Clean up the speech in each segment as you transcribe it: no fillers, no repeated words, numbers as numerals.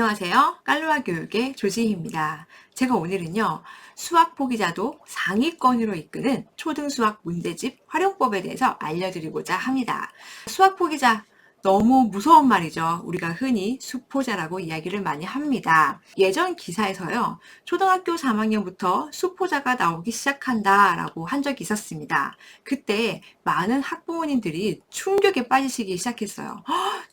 안녕하세요. 깔로아 교육의 조지희입니다. 제가 오늘은요, 수학 포기자도 상위권으로 이끄는 초등수학 문제집 활용법에 대해서 알려드리고자 합니다. 수학 포기자, 너무 무서운 말이죠. 우리가 흔히 수포자라고 이야기를 많이 합니다. 예전 기사에서요, 초등학교 3학년부터 수포자가 나오기 시작한다라고 한 적이 있었습니다. 그때 많은 학부모님들이 충격에 빠지시기 시작했어요.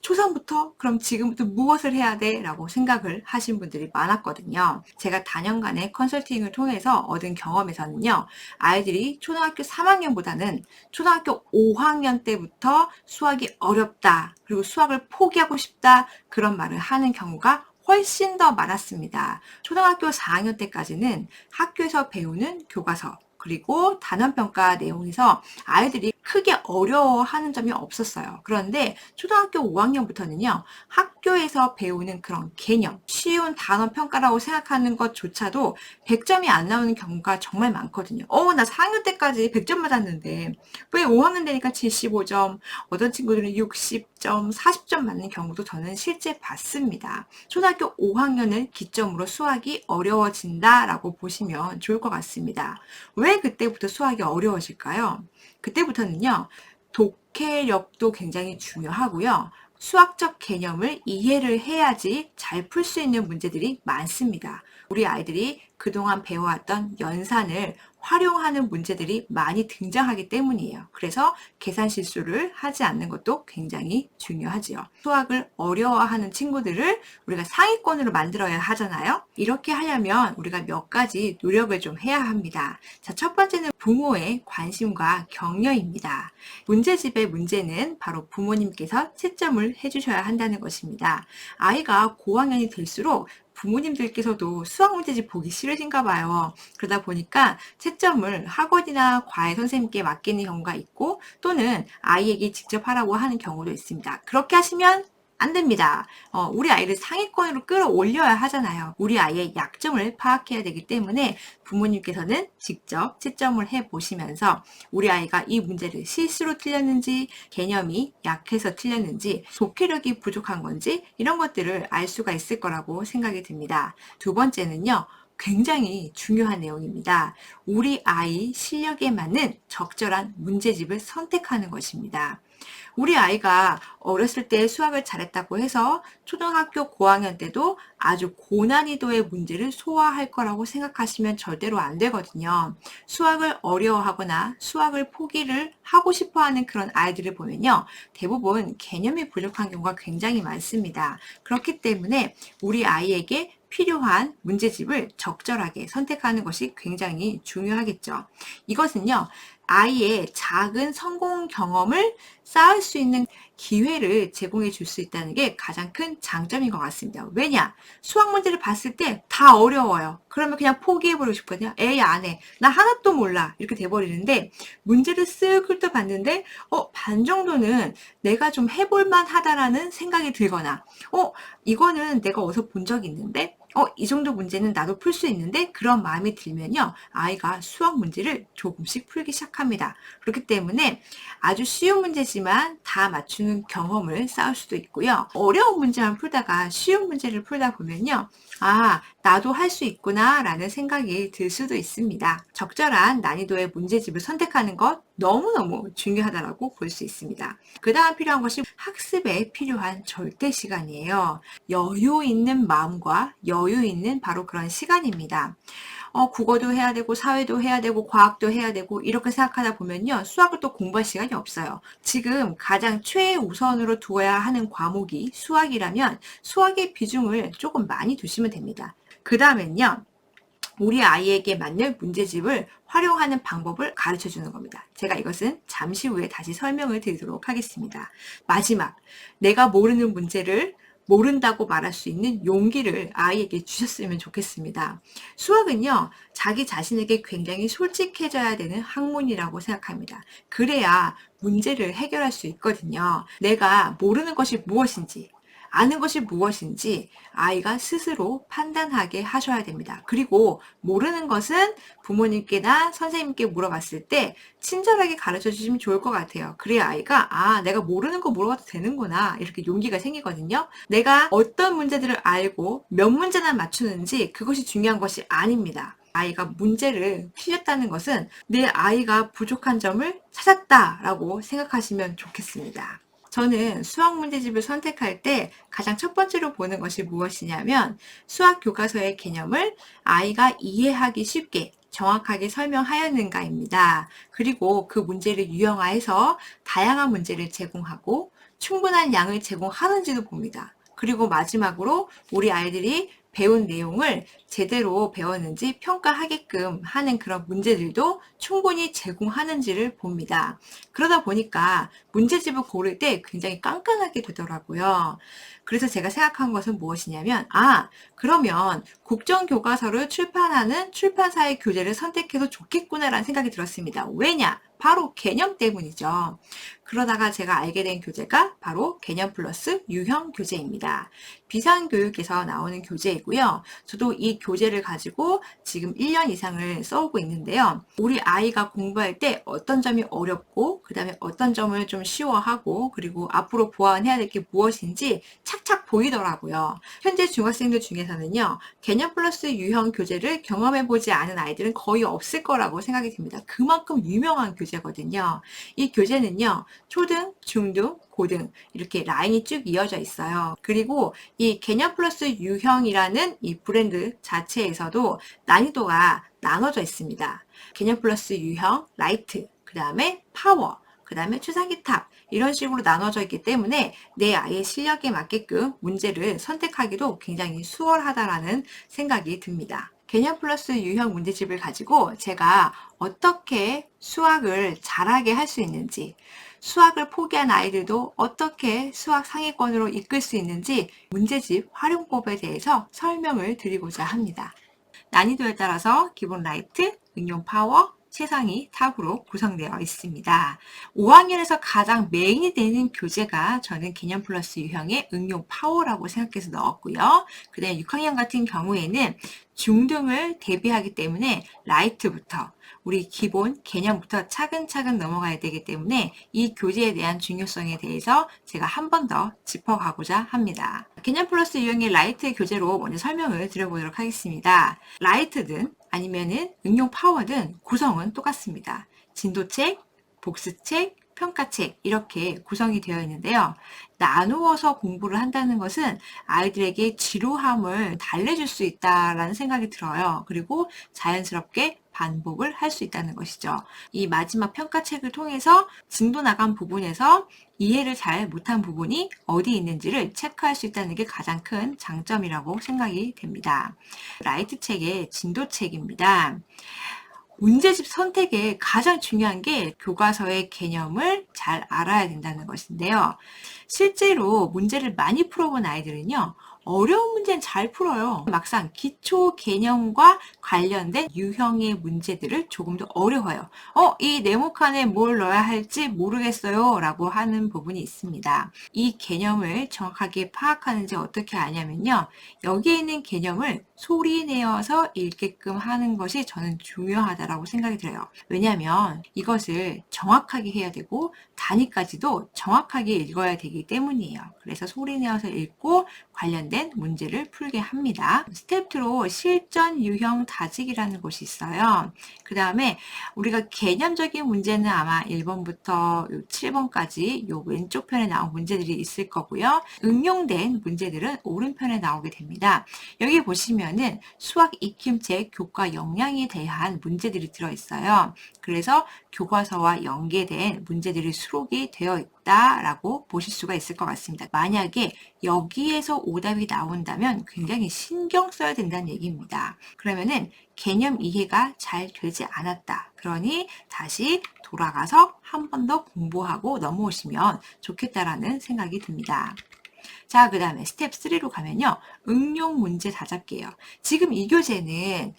초3부터? 그럼 지금부터 무엇을 해야 돼? 라고 생각을 하신 분들이 많았거든요. 제가 다년간의 컨설팅을 통해서 얻은 경험에서는요, 아이들이 초등학교 3학년보다는 초등학교 5학년 때부터 수학이 어렵다, 그리고 수학을 포기하고 싶다, 그런 말을 하는 경우가 훨씬 더 많았습니다. 초등학교 4학년 때까지는 학교에서 배우는 교과서, 그리고 단원평가 내용에서 아이들이 크게 어려워하는 점이 없었어요. 그런데 초등학교 5학년부터는요, 학교에서 배우는 그런 개념, 쉬운 단원평가라고 생각하는 것조차도 100점이 안 나오는 경우가 정말 많거든요. 나 4학년 때까지 100점 맞았는데 왜 5학년 되니까 75점, 어떤 친구들은 60점, 40점 맞는 경우도 저는 실제 봤습니다. 초등학교 5학년을 기점으로 수학이 어려워진다라고 보시면 좋을 것 같습니다. 왜 그때부터 수학이 어려워질까요? 그때부터는요, 독해력도 굉장히 중요하고요. 수학적 개념을 이해를 해야지 잘 풀 수 있는 문제들이 많습니다. 우리 아이들이 그동안 배워왔던 연산을 활용하는 문제들이 많이 등장하기 때문이에요. 그래서 계산 실수를 하지 않는 것도 굉장히 중요하지요. 수학을 어려워하는 친구들을 우리가 상위권으로 만들어야 하잖아요. 이렇게 하려면 우리가 몇 가지 노력을 좀 해야 합니다. 자, 첫 번째는 부모의 관심과 격려입니다. 문제집의 문제는 바로 부모님께서 채점을 해주셔야 한다는 것입니다. 아이가 고학년이 될수록 부모님들께서도 수학 문제집 보기 싫으신가 봐요. 그러다 보니까 채점을 학원이나 과외 선생님께 맡기는 경우가 있고, 또는 아이에게 직접 하라고 하는 경우도 있습니다. 그렇게 하시면 안 됩니다. 우리 아이를 상위권으로 끌어올려야 하잖아요. 우리 아이의 약점을 파악해야 되기 때문에 부모님께서는 직접 채점을 해보시면서 우리 아이가 이 문제를 실수로 틀렸는지, 개념이 약해서 틀렸는지, 독해력이 부족한 건지, 이런 것들을 알 수가 있을 거라고 생각이 듭니다. 두 번째는요, 굉장히 중요한 내용입니다. 우리 아이 실력에 맞는 적절한 문제집을 선택하는 것입니다. 우리 아이가 어렸을 때 수학을 잘했다고 해서 초등학교 고학년 때도 아주 고난이도의 문제를 소화할 거라고 생각하시면 절대로 안 되거든요. 수학을 어려워하거나 수학을 포기를 하고 싶어 하는 그런 아이들을 보면요, 대부분 개념이 부족한 경우가 굉장히 많습니다. 그렇기 때문에 우리 아이에게 필요한 문제집을 적절하게 선택하는 것이 굉장히 중요하겠죠. 이것은요, 아이의 작은 성공 경험을 쌓을 수 있는 기회를 제공해 줄 수 있다는 게 가장 큰 장점인 것 같습니다. 왜냐? 수학 문제를 봤을 때 다 어려워요. 그러면 그냥 포기해버리고 싶거든요. 에이, 안 해. 나 하나도 몰라. 이렇게 돼버리는데, 문제를 쓱 훑어봤는데, 반 정도는 내가 좀 해볼만 하다라는 생각이 들거나, 이거는 내가 어디서 본 적이 있는데, 이 정도 문제는 나도 풀 수 있는데, 그런 마음이 들면요, 아이가 수학 문제를 조금씩 풀기 시작합니다. 그렇기 때문에 아주 쉬운 문제지만 다 맞추는 경험을 쌓을 수도 있고요. 어려운 문제만 풀다가 쉬운 문제를 풀다 보면요, 나도 할 수 있구나 라는 생각이 들 수도 있습니다. 적절한 난이도의 문제집을 선택하는 것 너무너무 중요하다고 볼 수 있습니다. 그 다음 필요한 것이 학습에 필요한 절대 시간이에요. 여유 있는 마음과 여유 있는 바로 그런 시간입니다. 국어도 해야 되고 사회도 해야 되고 과학도 해야 되고 이렇게 생각하다 보면요, 수학을 또 공부할 시간이 없어요. 지금 가장 최우선으로 두어야 하는 과목이 수학이라면 수학의 비중을 조금 많이 두시면 됩니다. 그 다음엔요, 우리 아이에게 맞는 문제집을 활용하는 방법을 가르쳐 주는 겁니다. 제가 이것은 잠시 후에 다시 설명을 드리도록 하겠습니다. 마지막, 내가 모르는 문제를 모른다고 말할 수 있는 용기를 아이에게 주셨으면 좋겠습니다. 수학은요, 자기 자신에게 굉장히 솔직해져야 되는 학문이라고 생각합니다. 그래야 문제를 해결할 수 있거든요. 내가 모르는 것이 무엇인지, 아는 것이 무엇인지 아이가 스스로 판단하게 하셔야 됩니다. 그리고 모르는 것은 부모님께나 선생님께 물어봤을 때 친절하게 가르쳐 주시면 좋을 것 같아요. 그래야 아이가 내가 모르는 거 물어봐도 되는구나 이렇게 용기가 생기거든요. 내가 어떤 문제들을 알고 몇 문제나 맞추는지 그것이 중요한 것이 아닙니다. 아이가 문제를 틀렸다는 것은 내 아이가 부족한 점을 찾았다라고 생각하시면 좋겠습니다. 저는 수학 문제집을 선택할 때 가장 첫 번째로 보는 것이 무엇이냐면 수학 교과서의 개념을 아이가 이해하기 쉽게 정확하게 설명하였는가입니다. 그리고 그 문제를 유형화해서 다양한 문제를 제공하고 충분한 양을 제공하는지도 봅니다. 그리고 마지막으로 우리 아이들이 배운 내용을 제대로 배웠는지 평가하게끔 하는 그런 문제들도 충분히 제공하는지를 봅니다. 그러다 보니까 문제집을 고를 때 굉장히 깐깐하게 되더라고요. 그래서 제가 생각한 것은 무엇이냐면 그러면 국정교과서를 출판하는 출판사의 교재를 선택해도 좋겠구나라는 생각이 들었습니다. 왜냐? 바로 개념 때문이죠. 그러다가 제가 알게 된 교재가 바로 개념 플러스 유형 교재입니다. 비상교육에서 나오는 교재이고요. 저도 이 교재를 가지고 지금 1년 이상을 써오고 있는데요. 우리 아이가 공부할 때 어떤 점이 어렵고 그 다음에 어떤 점을 좀 쉬워하고 그리고 앞으로 보완해야 될 게 무엇인지 착착 보이더라고요. 현재 중학생들 중에서는요. 개념 플러스 유형 교재를 경험해보지 않은 아이들은 거의 없을 거라고 생각이 듭니다. 그만큼 유명한 교재거든요. 이 교재는요. 초등, 중등, 고등 이렇게 라인이 쭉 이어져 있어요. 그리고 이 개념 플러스 유형이라는 이 브랜드 자체에서도 난이도가 나눠져 있습니다. 개념 플러스 유형, 라이트, 그 다음에 파워, 그 다음에 초창기 탑 이런 식으로 나눠져 있기 때문에 내 아이의 실력에 맞게끔 문제를 선택하기도 굉장히 수월하다라는 생각이 듭니다. 개념 플러스 유형 문제집을 가지고 제가 어떻게 수학을 잘하게 할 수 있는지 수학을 포기한 아이들도 어떻게 수학 상위권으로 이끌 수 있는지 문제집 활용법에 대해서 설명을 드리고자 합니다. 난이도에 따라서 기본 라이트, 응용 파워, 최상위 탑으로 구성되어 있습니다. 5학년에서 가장 메인이 되는 교재가 저는 개념 플러스 유형의 응용 파워라고 생각해서 넣었고요. 그 다음에 6학년 같은 경우에는 중등을 대비하기 때문에 라이트부터 우리 기본 개념부터 차근차근 넘어가야 되기 때문에 이 교재에 대한 중요성에 대해서 제가 한 번 더 짚어가고자 합니다. 개념 플러스 유형의 라이트 교재로 먼저 설명을 드려보도록 하겠습니다. 라이트든 아니면은 응용 파워든 구성은 똑같습니다. 진도책, 복습책, 평가책 이렇게 구성이 되어 있는데요. 나누어서 공부를 한다는 것은 아이들에게 지루함을 달래줄 수 있다라는 생각이 들어요. 그리고 자연스럽게 반복을 할 수 있다는 것이죠. 이 마지막 평가책을 통해서 진도 나간 부분에서 이해를 잘 못한 부분이 어디 있는지를 체크할 수 있다는 게 가장 큰 장점이라고 생각이 됩니다. 라이트 책의 진도책입니다. 문제집 선택에 가장 중요한 게 교과서의 개념을 잘 알아야 된다는 것인데요. 실제로 문제를 많이 풀어본 아이들은요. 어려운 문제는 잘 풀어요. 막상 기초 개념과 관련된 유형의 문제들을 조금 더 어려워요. 이 네모칸에 뭘 넣어야 할지 모르겠어요 라고 하는 부분이 있습니다. 이 개념을 정확하게 파악하는지 어떻게 아냐면요. 여기에 있는 개념을 소리 내어서 읽게끔 하는 것이 저는 중요하다고 생각이 들어요. 왜냐하면 이것을 정확하게 해야 되고 단위까지도 정확하게 읽어야 되기 때문이에요. 그래서 소리 내어서 읽고 관련된 문제를 풀게 합니다. 스텝 2로 실전 유형 다지기라는 곳이 있어요. 그 다음에 우리가 개념적인 문제는 아마 1번부터 7번까지 요 왼쪽 편에 나온 문제들이 있을 거고요. 응용된 문제들은 오른편에 나오게 됩니다. 여기 보시면은 수학 익힘책 교과 역량에 대한 문제들이 들어있어요. 그래서 교과서와 연계된 문제들이 수록이 되어 있다라고 보실 수가 있을 것 같습니다. 만약에 여기에서 오답이 나온다면 굉장히 신경 써야 된다는 얘기입니다. 그러면은 개념 이해가 잘 되지 않았다. 그러니 다시 돌아가서 한 번 더 공부하고 넘어오시면 좋겠다라는 생각이 듭니다. 자, 그 다음에 스텝 3로 가면요. 응용 문제 다잡기예요. 지금 이 교재는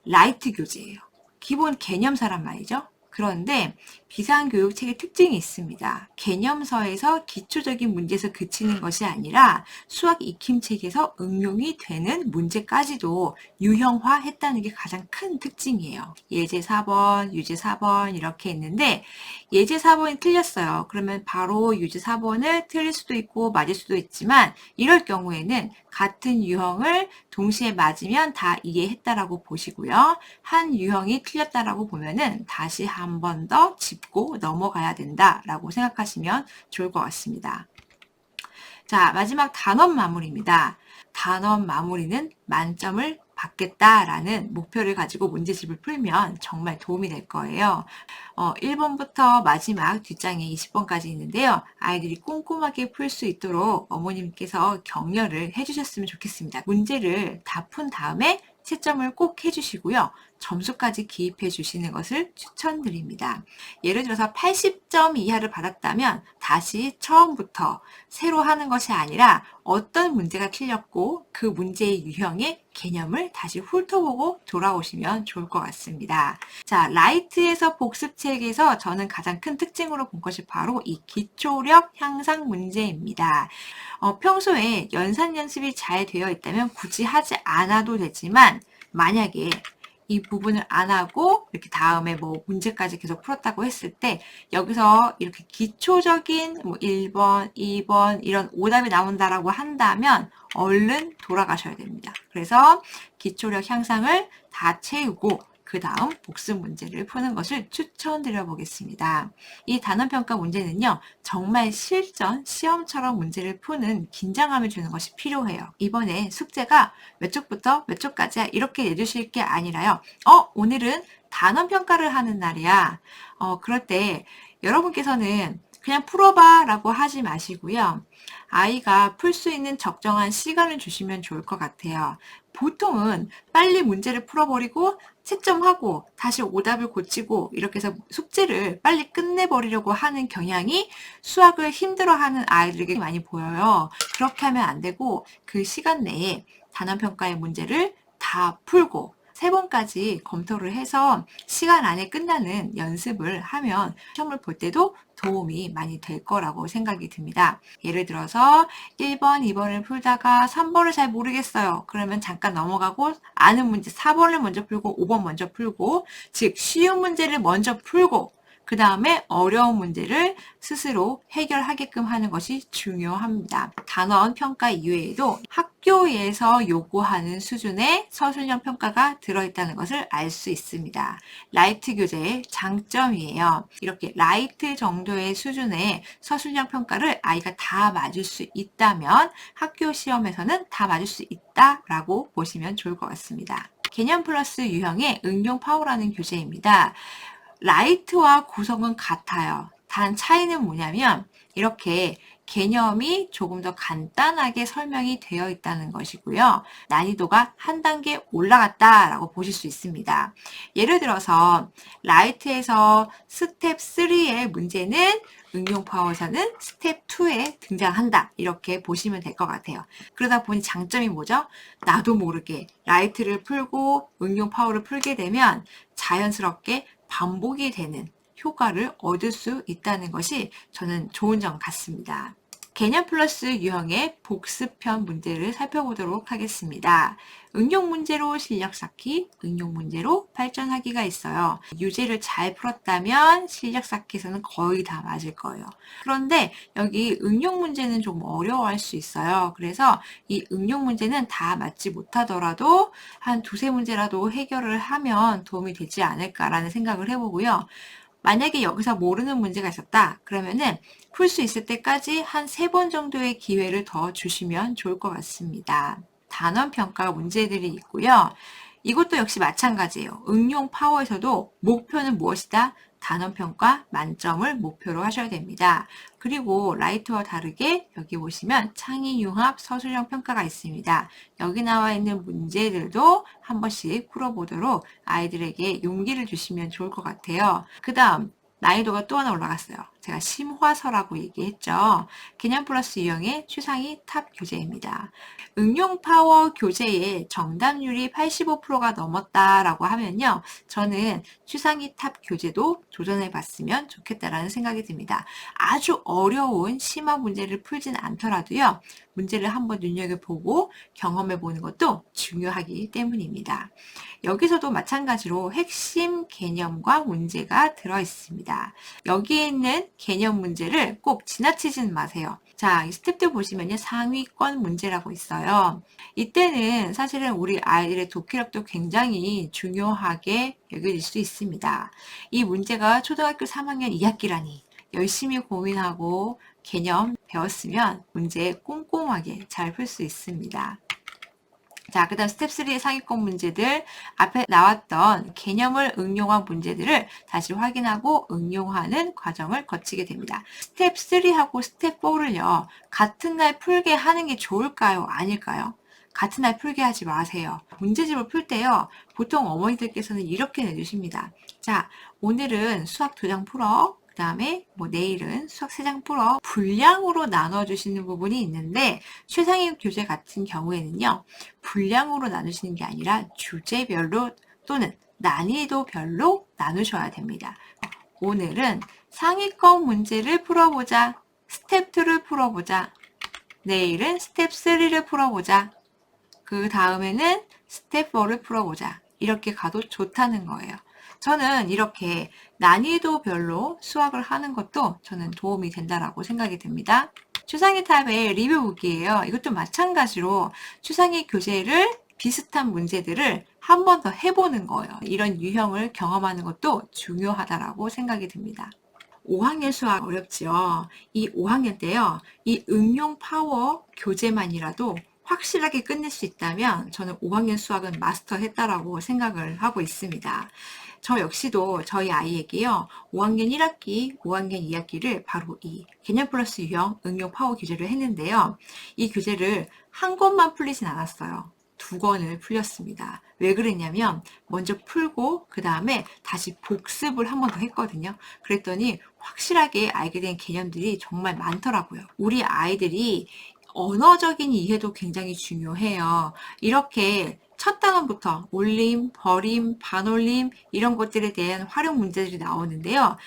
라이트 교재예요. 기본 개념사란 말이죠. 그런데 비상교육책의 특징이 있습니다. 개념서에서 기초적인 문제에서 그치는 것이 아니라 수학 익힘책에서 응용이 되는 문제까지도 유형화했다는 게 가장 큰 특징이에요. 예제 4번, 유제 4번 이렇게 있는데 예제 4번이 틀렸어요. 그러면 바로 유제 4번을 틀릴 수도 있고 맞을 수도 있지만 이럴 경우에는 같은 유형을 동시에 맞으면 다 이해했다라고 보시고요. 한 유형이 틀렸다라고 보면은 다시 한 번 더 짚고 넘어가야 된다라고 생각하시면 좋을 것 같습니다. 자, 마지막 단원 마무리입니다. 단원 마무리는 만점을 받겠다라는 목표를 가지고 문제집을 풀면 정말 도움이 될 거예요. 1번부터 마지막 뒷장에 20번까지 있는데요. 아이들이 꼼꼼하게 풀 수 있도록 어머님께서 격려를 해주셨으면 좋겠습니다. 문제를 다 푼 다음에 채점을 꼭 해주시고요. 점수까지 기입해 주시는 것을 추천드립니다. 예를 들어서 80점 이하를 받았다면 다시 처음부터 새로 하는 것이 아니라 어떤 문제가 틀렸고 그 문제의 유형의 개념을 다시 훑어보고 돌아오시면 좋을 것 같습니다. 자, 라이트에서 복습책에서 저는 가장 큰 특징으로 본 것이 바로 이 기초력 향상 문제입니다. 평소에 연산 연습이 잘 되어 있다면 굳이 하지 않아도 되지만 만약에 이 부분을 안 하고 이렇게 다음에 뭐 문제까지 계속 풀었다고 했을 때 여기서 이렇게 기초적인 뭐 1번, 2번 이런 오답이 나온다라고 한다면 얼른 돌아가셔야 됩니다. 그래서 기초력 향상을 다 채우고 그 다음 복습 문제를 푸는 것을 추천드려 보겠습니다. 이 단원평가 문제는요, 정말 실전, 시험처럼 문제를 푸는 긴장감을 주는 것이 필요해요. 이번에 숙제가 몇 쪽부터 몇 쪽까지야 이렇게 내주실 게 아니라요. 오늘은 단원평가를 하는 날이야. 그럴 때 여러분께서는 그냥 풀어봐 라고 하지 마시고요. 아이가 풀 수 있는 적정한 시간을 주시면 좋을 것 같아요. 보통은 빨리 문제를 풀어버리고 채점하고 다시 오답을 고치고 이렇게 해서 숙제를 빨리 끝내버리려고 하는 경향이 수학을 힘들어하는 아이들에게 많이 보여요. 그렇게 하면 안 되고 그 시간 내에 단원평가의 문제를 다 풀고 3번까지 검토를 해서 시간 안에 끝나는 연습을 하면 시험을 볼 때도 도움이 많이 될 거라고 생각이 듭니다. 예를 들어서 1번, 2번을 풀다가 3번을 잘 모르겠어요. 그러면 잠깐 넘어가고 아는 문제 4번을 먼저 풀고 5번 먼저 풀고 즉 쉬운 문제를 먼저 풀고 그 다음에 어려운 문제를 스스로 해결하게끔 하는 것이 중요합니다. 단원 평가 이외에도 학교에서 요구하는 수준의 서술형 평가가 들어있다는 것을 알 수 있습니다. 라이트 교재의 장점이에요. 이렇게 라이트 정도의 수준의 서술형 평가를 아이가 다 맞을 수 있다면 학교 시험에서는 다 맞을 수 있다라고 보시면 좋을 것 같습니다. 개념 플러스 유형의 응용 파워라는 교재입니다. 라이트와 구성은 같아요. 단 차이는 뭐냐면 이렇게 개념이 조금 더 간단하게 설명이 되어 있다는 것이고요. 난이도가 한 단계 올라갔다라고 보실 수 있습니다. 예를 들어서 라이트에서 스텝 3의 문제는 응용 파워에서는 스텝 2에 등장한다. 이렇게 보시면 될 것 같아요. 그러다 보니 장점이 뭐죠? 나도 모르게 라이트를 풀고 응용 파워를 풀게 되면 자연스럽게 반복이 되는 효과를 얻을 수 있다는 것이 저는 좋은 점 같습니다. 개념 플러스 유형의 복습편 문제를 살펴보도록 하겠습니다. 응용 문제로 실력 쌓기, 응용 문제로 발전하기가 있어요. 유제를 잘 풀었다면 실력 쌓기에서는 거의 다 맞을 거예요. 그런데 여기 응용 문제는 좀 어려워할 수 있어요. 그래서 이 응용 문제는 다 맞지 못하더라도 한 두세 문제라도 해결을 하면 도움이 되지 않을까라는 생각을 해보고요. 만약에 여기서 모르는 문제가 있었다. 그러면은 풀 수 있을 때까지 한 3번 정도의 기회를 더 주시면 좋을 것 같습니다. 단원 평가 문제들이 있고요. 이것도 역시 마찬가지예요. 응용 파워에서도 목표는 무엇이다? 단원 평가 만점을 목표로 하셔야 됩니다. 그리고 라이트와 다르게 여기 보시면 창의 융합 서술형 평가가 있습니다. 여기 나와 있는 문제들도 한 번씩 풀어보도록 아이들에게 용기를 주시면 좋을 것 같아요. 그 다음 난이도가 또 하나 올라갔어요. 제가 심화서라고 얘기했죠. 개념 플러스 유형의 추상이 탑 교재입니다. 응용 파워 교재의 정답률이 85%가 넘었다라고 하면요. 저는 추상이 탑 교재도 도전해 봤으면 좋겠다라는 생각이 듭니다. 아주 어려운 심화 문제를 풀진 않더라도요. 문제를 한번 눈여겨보고 경험해 보는 것도 중요하기 때문입니다. 여기서도 마찬가지로 핵심 개념과 문제가 들어 있습니다. 여기에 있는 개념 문제를 꼭 지나치지는 마세요. 자, 이 스텝들 보시면요. 상위권 문제라고 있어요. 이때는 사실은 우리 아이들의 독해력도 굉장히 중요하게 여겨질 수 있습니다. 이 문제가 초등학교 3학년 2학기라니 열심히 고민하고 개념 배웠으면 문제 꼼꼼하게 잘 풀 수 있습니다. 자, 그 다음 스텝 3의 상위권 문제들, 앞에 나왔던 개념을 응용한 문제들을 다시 확인하고 응용하는 과정을 거치게 됩니다. 스텝 3하고 스텝 4를요, 같은 날 풀게 하는 게 좋을까요? 아닐까요? 같은 날 풀게 하지 마세요. 문제집을 풀 때요, 보통 어머니들께서는 이렇게 내주십니다. 자, 오늘은 수학 2장 풀어. 그 다음에 내일은 수학 3장 풀어. 분량으로 나눠주시는 부분이 있는데 최상위 교재 같은 경우에는요. 분량으로 나누시는 게 아니라 주제별로 또는 난이도별로 나누셔야 됩니다. 오늘은 상위권 문제를 풀어보자. 스텝 2를 풀어보자. 내일은 스텝 3를 풀어보자. 그 다음에는 스텝 4를 풀어보자. 이렇게 가도 좋다는 거예요. 저는 이렇게 난이도별로 수학을 하는 것도 저는 도움이 된다라고 생각이 듭니다. 추상위 탑의 리뷰북이에요. 이것도 마찬가지로 추상위 교재를 비슷한 문제들을 한 번 더 해보는 거예요. 이런 유형을 경험하는 것도 중요하다라고 생각이 듭니다. 5학년 수학 어렵죠. 이 5학년 때요. 이 응용 파워 교재만이라도 확실하게 끝낼 수 있다면 저는 5학년 수학은 마스터했다라고 생각을 하고 있습니다. 저 역시도 저희 아이에게요. 5학년 1학기, 5학년 2학기를 바로 이 개념 플러스 유형 응용 파워 교재를 했는데요. 이 교재를 한 권만 풀리진 않았어요. 2권을 풀렸습니다. 왜 그랬냐면 먼저 풀고 그 다음에 다시 복습을 한 번 더 했거든요. 그랬더니 확실하게 알게 된 개념들이 정말 많더라고요. 우리 아이들이 언어적인 이해도 굉장히 중요해요. 이렇게 첫 단원부터 올림, 벌임, 반올림 이런 것들에 대한 활용 문제들이 나오는데요.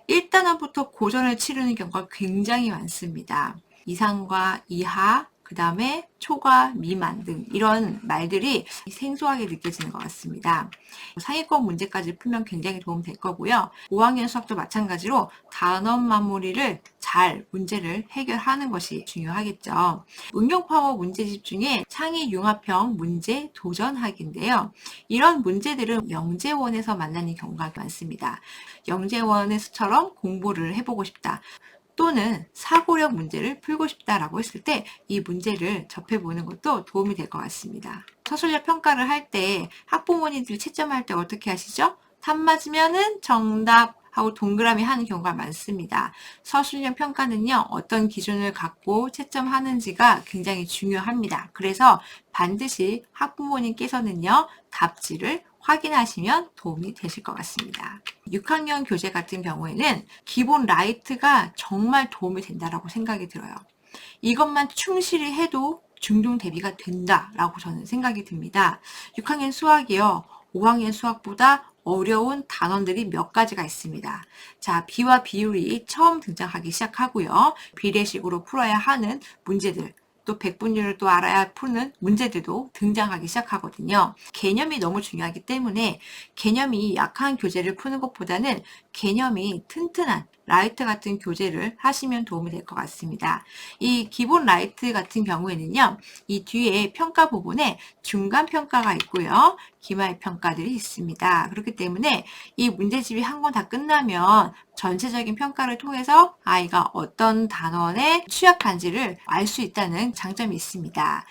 1단원부터 고전을 치르는 경우가 굉장히 많습니다. 이상과 이하, 그 다음에 초과, 미만 등 이런 말들이 생소하게 느껴지는 것 같습니다. 상위권 문제까지 풀면 굉장히 도움 될 거고요. 5학년 수학도 마찬가지로 단원 마무리를 잘 문제를 해결하는 것이 중요하겠죠. 응용 파워 문제집 중에 창의 융합형 문제 도전하기인데요. 이런 문제들은 영재원에서 만나는 경우가 많습니다. 영재원에서처럼 공부를 해보고 싶다. 또는 사고력 문제를 풀고 싶다라고 했을 때 이 문제를 접해보는 것도 도움이 될 것 같습니다. 서술력 평가를 할 때 학부모님들이 채점할 때 어떻게 하시죠? 탑 맞으면은 정답 하고 동그라미 하는 경우가 많습니다. 서술력 평가는요, 어떤 기준을 갖고 채점하는지가 굉장히 중요합니다. 그래서 반드시 학부모님께서는요, 답지를 확인하시면 도움이 되실 것 같습니다. 6학년 교재 같은 경우에는 기본 라이트가 정말 도움이 된다라고 생각이 들어요. 이것만 충실히 해도 중등 대비가 된다라고 저는 생각이 듭니다. 6학년 수학이요. 5학년 수학보다 어려운 단원들이 몇 가지가 있습니다. 자, 비와 비율이 처음 등장하기 시작하고요. 비례식으로 풀어야 하는 문제들, 또 백분율을 또 알아야 푸는 문제들도 등장하기 시작하거든요. 개념이 너무 중요하기 때문에 개념이 약한 교재를 푸는 것보다는 개념이 튼튼한 라이트 같은 교재를 하시면 도움이 될 것 같습니다. 이 기본 라이트 같은 경우에는요. 이 뒤에 평가 부분에 중간 평가가 있고요. 기말 평가들이 있습니다. 그렇기 때문에 이 문제집이 한 권 다 끝나면 전체적인 평가를 통해서 아이가 어떤 단원에 취약한지를 알 수 있다는 장점이 있습니다.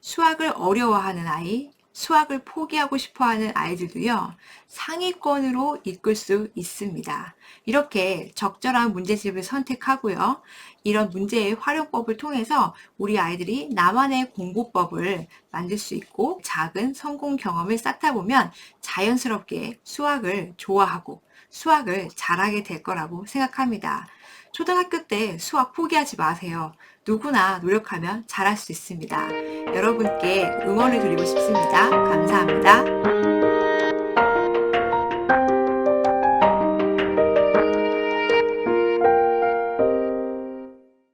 수학을 어려워하는 아이, 수학을 포기하고 싶어하는 아이들도요. 상위권으로 이끌 수 있습니다. 이렇게 적절한 문제집을 선택하고요. 이런 문제의 활용법을 통해서 우리 아이들이 나만의 공부법을 만들 수 있고 작은 성공 경험을 쌓다 보면 자연스럽게 수학을 좋아하고 수학을 잘하게 될 거라고 생각합니다. 초등학교 때 수학 포기하지 마세요. 누구나 노력하면 잘할 수 있습니다. 여러분께 응원을 드리고 싶습니다. 감사합니다.